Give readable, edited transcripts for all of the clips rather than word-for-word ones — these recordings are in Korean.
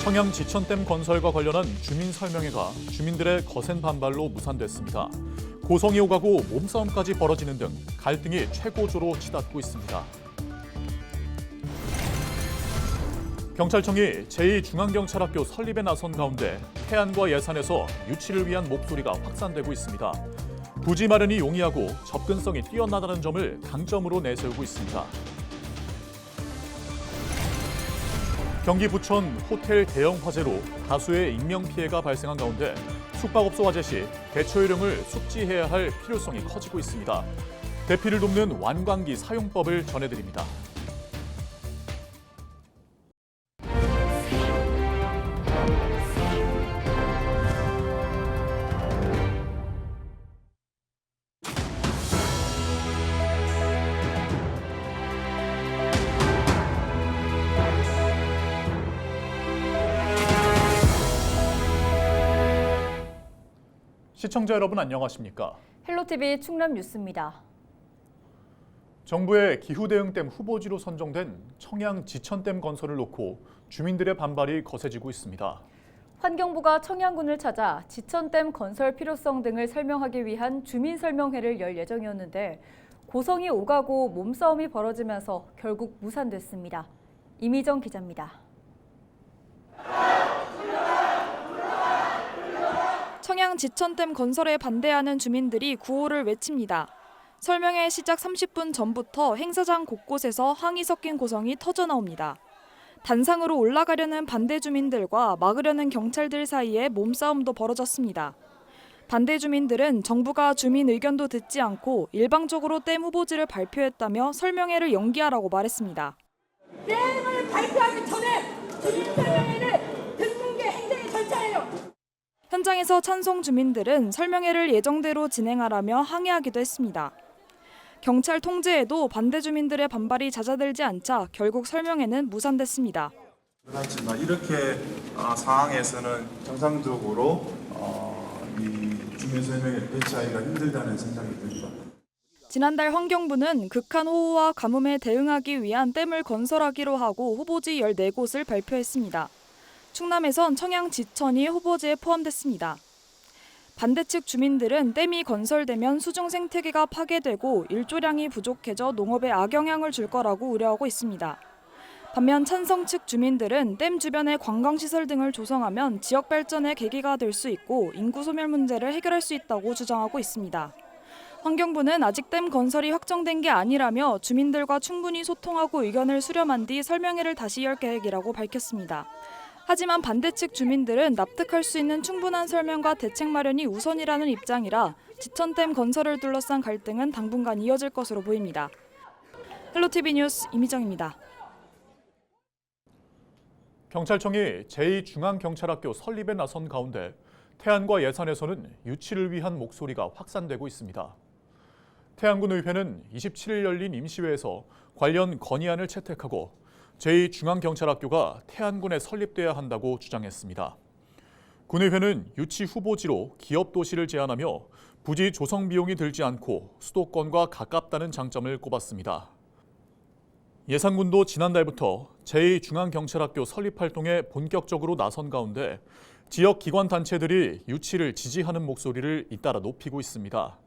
청양 지천댐 건설과 관련한 주민 설명회가 주민들의 거센 반발로 무산됐습니다. 고성이 오가고 몸싸움까지 벌어지는 등 갈등이 최고조로 치닫고 있습니다. 경찰청이 제2중앙경찰학교 설립에 나선 가운데 태안과 예산에서 유치를 위한 목소리가 확산되고 있습니다. 부지 마련이 용이하고 접근성이 뛰어나다는 점을 강점으로 내세우고 있습니다. 경기 부천 호텔 대형 화재로 다수의 인명피해가 발생한 가운데 숙박업소 화재 시 대처 요령을 숙지해야 할 필요성이 커지고 있습니다. 대피를 돕는 완강기 사용법을 전해드립니다. 시청자 여러분 안녕하십니까? 헬로티비 충남 뉴스입니다. 정부의 기후대응댐 후보지로 선정된 청양 지천댐 건설을 놓고 주민들의 반발이 거세지고 있습니다. 환경부가 청양군을 찾아 지천댐 건설 필요성 등을 설명하기 위한 주민설명회를 열 예정이었는데 고성이 오가고 몸싸움이 벌어지면서 결국 무산됐습니다. 이미정 기자입니다. 청양 지천댐 건설에 반대하는 주민들이 구호를 외칩니다. 설명회 시작 30분 전부터 행사장 곳곳에서 항의 섞인 고성이 터져나옵니다. 단상으로 올라가려는 반대 주민들과 막으려는 경찰들 사이에 몸싸움도 벌어졌습니다. 반대 주민들은 정부가 주민 의견도 듣지 않고 일방적으로 댐 후보지를 발표했다며 설명회를 연기하라고 말했습니다. 댐을 발표하기 전에 주민 설명회를 듣는 게 행정의 절차예요. 현장에서 찬송 주민들은 설명회를 예정대로 진행하라며 항의하기도 했습니다. 경찰 통제에도 반대 주민들의 반발이 잦아들지 않자 결국 설명회는 무산됐습니다. 하지만 이렇게 상황에서는 정상적으로 이 주민 설명회를 개최하기가 힘들다는 생각이 듭니다. 지난달 환경부는 극한 호우와 가뭄에 대응하기 위한 댐을 건설하기로 하고 후보지 14곳을 발표했습니다. 충남에선 청양 지천이 후보지에 포함됐습니다. 반대 측 주민들은 댐이 건설되면 수중 생태계가 파괴되고 일조량이 부족해져 농업에 악영향을 줄 거라고 우려하고 있습니다. 반면 찬성 측 주민들은 댐 주변에 관광시설 등을 조성하면 지역 발전의 계기가 될 수 있고 인구 소멸 문제를 해결할 수 있다고 주장하고 있습니다. 환경부는 아직 댐 건설이 확정된 게 아니라며 주민들과 충분히 소통하고 의견을 수렴한 뒤 설명회를 다시 열 계획이라고 밝혔습니다. 하지만 반대 측 주민들은 납득할 수 있는 충분한 설명과 대책 마련이 우선이라는 입장이라 지천댐 건설을 둘러싼 갈등은 당분간 이어질 것으로 보입니다. 헬로티비 뉴스 이미정입니다. 경찰청이 제2중앙경찰학교 설립에 나선 가운데 태안과 예산에서는 유치를 위한 목소리가 확산되고 있습니다. 태안군 의회는 27일 열린 임시회에서 관련 건의안을 채택하고 제2중앙경찰학교가 태안군에 설립돼야 한다고 주장했습니다. 군의회는 유치 후보지로 기업도시를 제안하며 부지 조성 비용이 들지 않고 수도권과 가깝다는 장점을 꼽았습니다. 예산군도 지난달부터 제2중앙경찰학교 설립 활동에 본격적으로 나선 가운데 지역 기관 단체들이 유치를 지지하는 목소리를 잇따라 높이고 있습니다.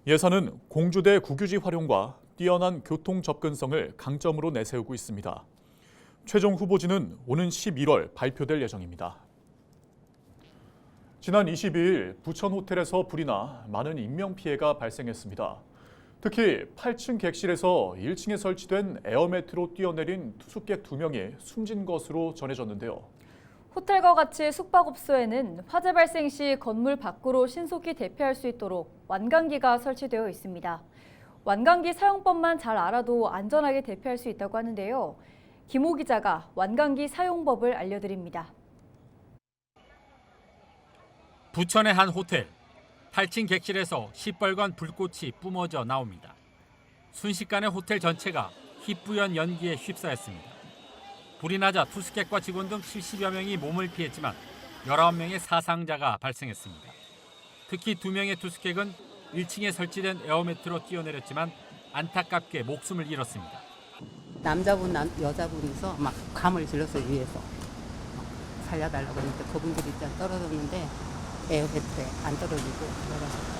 예산은 공주대 국유지 활용과 뛰어난 교통 접근성을 강점으로 내세우고 있습니다. 최종 후보지는 오는 11월 발표될 예정입니다. 지난 22일 부천 호텔에서 불이 나 많은 인명피해가 발생했습니다. 특히 8층 객실에서 1층에 설치된 에어매트로 뛰어내린 투숙객 2명이 숨진 것으로 전해졌는데요. 호텔과 같이 숙박업소에는 화재 발생 시 건물 밖으로 신속히 대피할 수 있도록 완강기가 설치되어 있습니다. 완강기 사용법만 잘 알아도 안전하게 대피할 수 있다고 하는데요. 김호 기자가 완강기 사용법을 알려드립니다. 부천의 한 호텔, 8층 객실에서 시뻘건 불꽃이 뿜어져 나옵니다. 순식간에 호텔 전체가 희뿌연 연기에 휩싸였습니다. 불이 나자 투숙객과 직원 등 70여 명이 몸을 피했지만 19명의 사상자가 발생했습니다. 특히 2명의 투숙객은 1층에 설치된 에어매트로 뛰어내렸지만 안타깝게 목숨을 잃었습니다. 남자분, 여자분이서 막 감을 질렀어요, 위에서. 살려달라고 했는데 그분들이 일단 떨어졌는데 에어벨트에 안 떨어지고 그래가지고.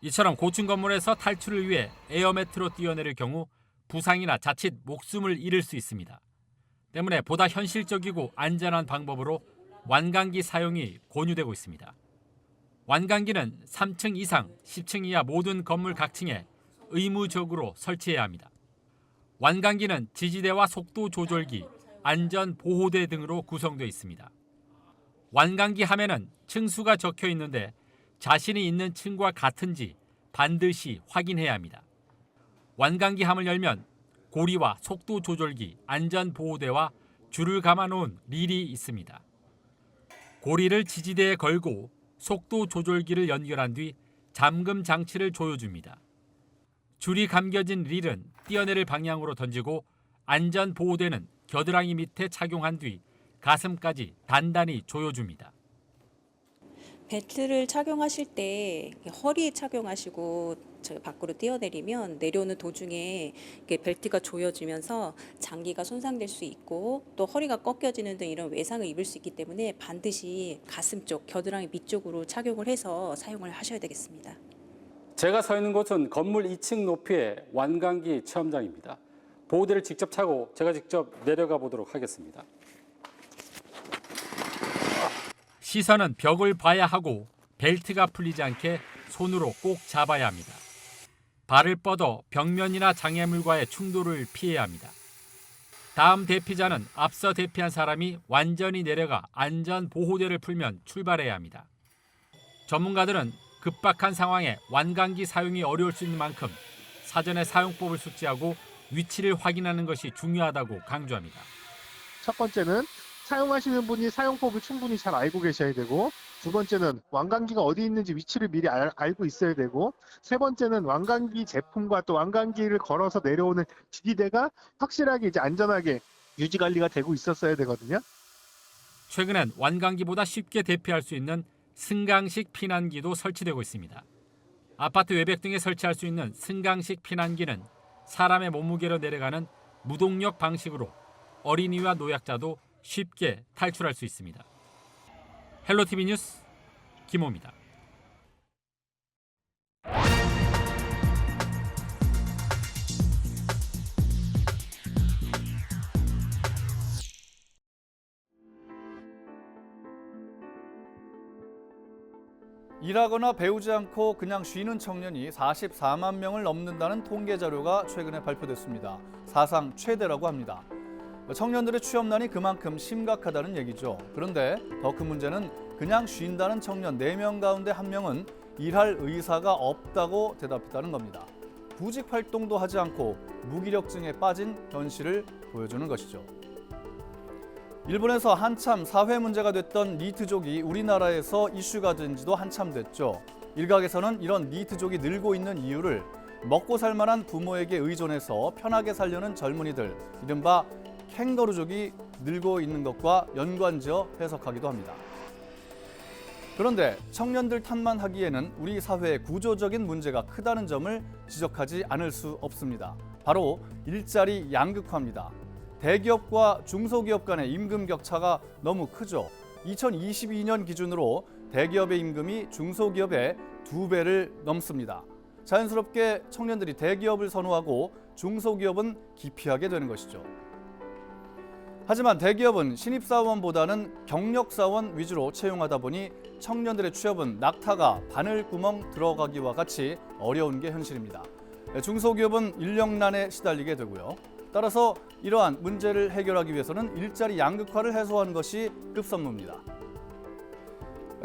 이처럼 고층 건물에서 탈출을 위해 에어매트로 뛰어내릴 경우 부상이나 자칫 목숨을 잃을 수 있습니다. 때문에 보다 현실적이고 안전한 방법으로 완강기 사용이 권유되고 있습니다. 완강기는 3층 이상, 10층 이하 모든 건물 각 층에 의무적으로 설치해야 합니다. 완강기는 지지대와 속도 조절기, 안전 보호대 등으로 구성되어 있습니다. 완강기 함에는 층수가 적혀 있는데 자신이 있는 층과 같은지 반드시 확인해야 합니다. 완강기 함을 열면 고리와 속도 조절기, 안전 보호대와 줄을 감아놓은 릴이 있습니다. 고리를 지지대에 걸고 속도 조절기를 연결한 뒤 잠금 장치를 조여줍니다. 줄이 감겨진 릴은 뛰어내릴 방향으로 던지고 안전 보호대는 겨드랑이 밑에 착용한 뒤 가슴까지 단단히 조여줍니다. 벨트를 착용하실 때 허리에 착용하시고 밖으로 뛰어내리면 내려오는 도중에 벨트가 조여지면서 장기가 손상될 수 있고 또 허리가 꺾여지는 등 이런 외상을 입을 수 있기 때문에 반드시 가슴 쪽, 겨드랑이 밑쪽으로 착용을 해서 사용을 하셔야 되겠습니다. 제가 서 있는 곳은 건물 2층 높이의 완강기 체험장입니다. 보호대를 직접 차고 제가 직접 내려가 보도록 하겠습니다. 시선은 벽을 봐야 하고 벨트가 풀리지 않게 손으로 꼭 잡아야 합니다. 발을 뻗어 벽면이나 장애물과의 충돌을 피해야 합니다. 다음 대피자는 앞서 대피한 사람이 완전히 내려가 안전 보호대를 풀면 출발해야 합니다. 전문가들은 급박한 상황에 완강기 사용이 어려울 수 있는 만큼 사전에 사용법을 숙지하고 위치를 확인하는 것이 중요하다고 강조합니다. 첫 번째는 사용하시는 분이 사용법을 충분히 잘 알고 계셔야 되고, 두 번째는 완강기가 어디 있는지 위치를 미리 알고 있어야 되고, 세 번째는 완강기 제품과 또 완강기를 걸어서 내려오는 지지대가 확실하게 이제 안전하게 유지 관리가 되고 있었어야 되거든요. 최근엔 완강기보다 쉽게 대피할 수 있는 승강식 피난기도 설치되고 있습니다. 아파트 외벽 등에 설치할 수 있는 승강식 피난기는 사람의 몸무게로 내려가는 무동력 방식으로 어린이와 노약자도 쉽게 탈출할 수 있습니다. 헬로티비 뉴스 김호입니다. 일하거나 배우지 않고 그냥 쉬는 청년이 44만 명을 넘는다는 통계 자료가 최근에 발표됐습니다. 사상 최대라고 합니다. 청년들의 취업난이 그만큼 심각하다는 얘기죠. 그런데 더 큰 문제는 그냥 쉰다는 청년 4명 가운데 1명은 일할 의사가 없다고 대답했다는 겁니다. 구직 활동도 하지 않고 무기력증에 빠진 현실을 보여주는 것이죠. 일본에서 한참 사회 문제가 됐던 니트족이 우리나라에서 이슈가 된 지도 한참 됐죠. 일각에서는 이런 니트족이 늘고 있는 이유를 먹고 살 만한 부모에게 의존해서 편하게 살려는 젊은이들, 이른바 캥거루족이 늘고 있는 것과 연관지어 해석하기도 합니다. 그런데 청년들 탓만 하기에는 우리 사회의 구조적인 문제가 크다는 점을 지적하지 않을 수 없습니다. 바로 일자리 양극화입니다. 대기업과 중소기업 간의 임금 격차가 너무 크죠. 2022년 기준으로 대기업의 임금이 중소기업의 2배를 넘습니다. 자연스럽게 청년들이 대기업을 선호하고 중소기업은 기피하게 되는 것이죠. 하지만 대기업은 신입사원보다는 경력사원 위주로 채용하다 보니 청년들의 취업은 낙타가 바늘구멍 들어가기와 같이 어려운 게 현실입니다. 중소기업은 인력난에 시달리게 되고요. 따라서 이러한 문제를 해결하기 위해서는 일자리 양극화를 해소하는 것이 급선무입니다.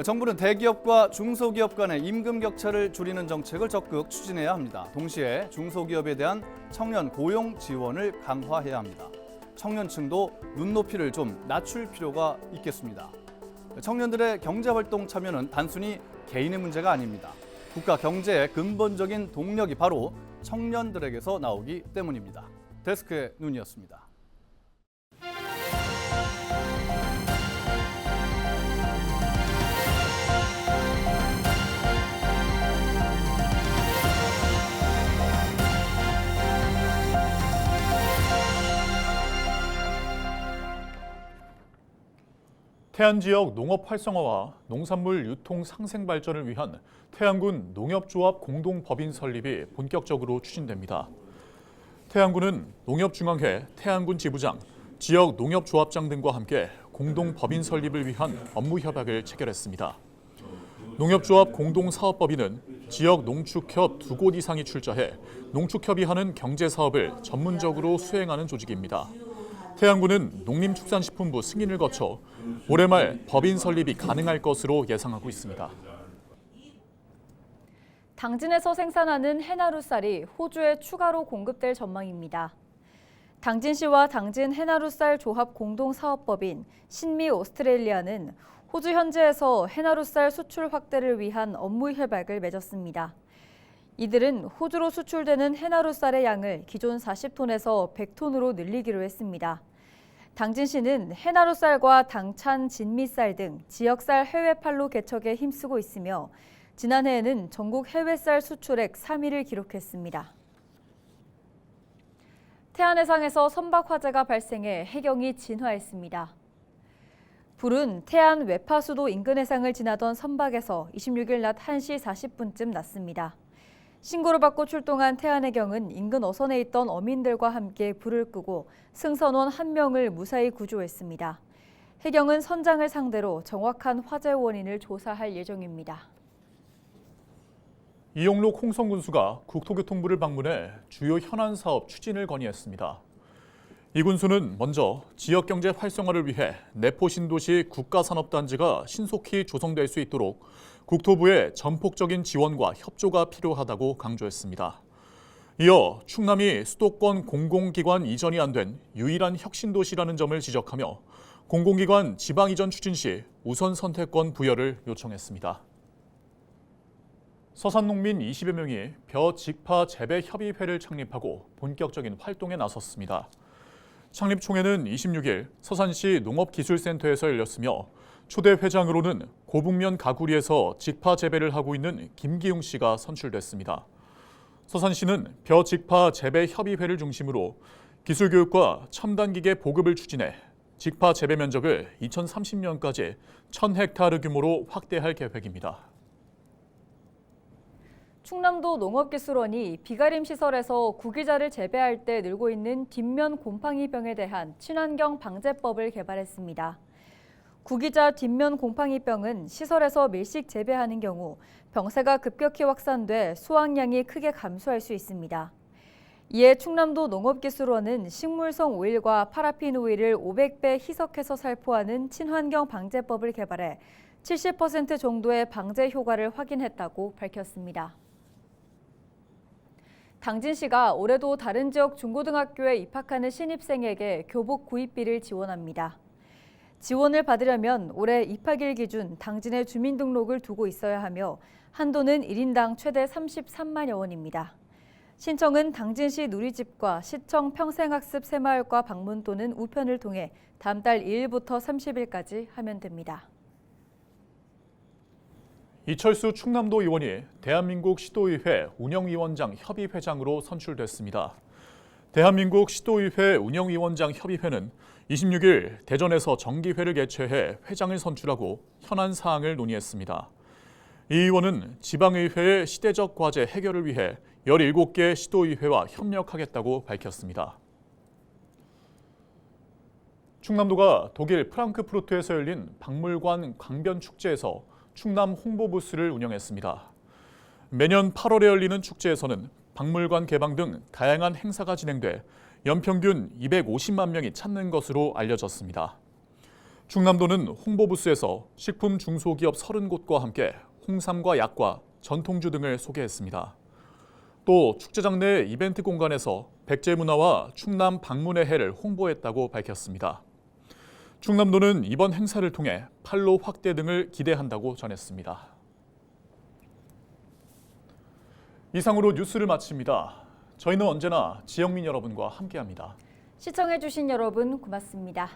정부는 대기업과 중소기업 간의 임금 격차를 줄이는 정책을 적극 추진해야 합니다. 동시에 중소기업에 대한 청년 고용 지원을 강화해야 합니다. 청년층도 눈높이를 좀 낮출 필요가 있겠습니다. 청년들의 경제활동 참여는 단순히 개인의 문제가 아닙니다. 국가 경제의 근본적인 동력이 바로 청년들에게서 나오기 때문입니다. 데스크의 눈이었습니다. 태안 지역 농업 활성화와 농산물 유통 상생 발전을 위한 태안군 농협조합 공동법인 설립이 본격적으로 추진됩니다. 태안군은 농협중앙회 태안군 지부장, 지역 농협조합장 등과 함께 공동법인 설립을 위한 업무 협약을 체결했습니다. 농협조합 공동사업법인은 지역 농축협 2곳 이상이 출자해 농축협이 하는 경제사업을 전문적으로 수행하는 조직입니다. 태안군은 농림축산식품부 승인을 거쳐 올해 말 법인 설립이 가능할 것으로 예상하고 있습니다. 당진에서 생산하는 해나루 쌀이 호주에 추가로 공급될 전망입니다. 당진시와 당진 해나루 쌀 조합 공동사업법인 신미 오스트레일리아는 호주 현지에서 해나루 쌀 수출 확대를 위한 업무 협약을 맺었습니다. 이들은 호주로 수출되는 해나루 쌀의 양을 기존 40톤에서 100톤으로 늘리기로 했습니다. 당진시는 해나루 쌀과 당찬 진미쌀 등 지역쌀 해외판로 개척에 힘쓰고 있으며 지난해에는 전국 해외쌀 수출액 3위를 기록했습니다. 태안 해상에서 선박 화재가 발생해 해경이 진화했습니다. 불은 태안 외파수도 인근 해상을 지나던 선박에서 26일 낮 1시 40분쯤 났습니다. 신고를 받고 출동한 태안해경은 인근 어선에 있던 어민들과 함께 불을 끄고 승선원 1명을 무사히 구조했습니다. 해경은 선장을 상대로 정확한 화재 원인을 조사할 예정입니다. 이용록 홍성군수가 국토교통부를 방문해 주요 현안 사업 추진을 건의했습니다. 이 군수는 먼저 지역경제 활성화를 위해 내포신도시 국가산업단지가 신속히 조성될 수 있도록 국토부의 전폭적인 지원과 협조가 필요하다고 강조했습니다. 이어 충남이 수도권 공공기관 이전이 안 된 유일한 혁신도시라는 점을 지적하며 공공기관 지방 이전 추진 시 우선 선택권 부여를 요청했습니다. 서산농민 20여 명이 벼 직파 재배 협의회를 창립하고 본격적인 활동에 나섰습니다. 창립총회는 26일 서산시 농업기술센터에서 열렸으며 초대 회장으로는 고북면 가구리에서 직파 재배를 하고 있는 김기용 씨가 선출됐습니다. 서산시는 벼 직파 재배 협의회를 중심으로 기술교육과 첨단기계 보급을 추진해 직파 재배 면적을 2030년까지 1000헥타르 규모로 확대할 계획입니다. 충남도 농업기술원이 비가림 시설에서 구기자를 재배할 때 늘고 있는 뒷면 곰팡이병에 대한 친환경 방제법을 개발했습니다. 구기자 뒷면 곰팡이병은 시설에서 밀식 재배하는 경우 병세가 급격히 확산돼 수확량이 크게 감소할 수 있습니다. 이에 충남도 농업기술원은 식물성 오일과 파라핀 오일을 500배 희석해서 살포하는 친환경 방제법을 개발해 70% 정도의 방제 효과를 확인했다고 밝혔습니다. 당진시가 올해도 다른 지역 중고등학교에 입학하는 신입생에게 교복 구입비를 지원합니다. 지원을 받으려면 올해 입학일 기준 당진에 주민등록을 두고 있어야 하며 한도는 1인당 최대 33만여 원입니다. 신청은 당진시 누리집과 시청 평생학습 새마을과 방문 또는 우편을 통해 다음 달 2일부터 30일까지 하면 됩니다. 이철수 충남도 의원이 대한민국 시도의회 운영위원장 협의회장으로 선출됐습니다. 대한민국 시도의회 운영위원장 협의회는 26일 대전에서 정기회를 개최해 회장을 선출하고 현안 사항을 논의했습니다. 이 의원은 지방의회의 시대적 과제 해결을 위해 17개 시도의회와 협력하겠다고 밝혔습니다. 충남도가 독일 프랑크푸르트에서 열린 박물관 강변축제에서 충남 홍보부스를 운영했습니다. 매년 8월에 열리는 축제에서는 박물관 개방 등 다양한 행사가 진행돼 연평균 250만 명이 찾는 것으로 알려졌습니다. 충남도는 홍보부스에서 식품 중소기업 30곳과 함께 홍삼과 약과, 전통주 등을 소개했습니다. 또 축제장 내 이벤트 공간에서 백제문화와 충남 방문의 해를 홍보했다고 밝혔습니다. 충남도는 이번 행사를 통해 판로 확대 등을 기대한다고 전했습니다. 이상으로 뉴스를 마칩니다. 저희는 언제나 지역민 여러분과 함께합니다. 시청해주신 여러분 고맙습니다.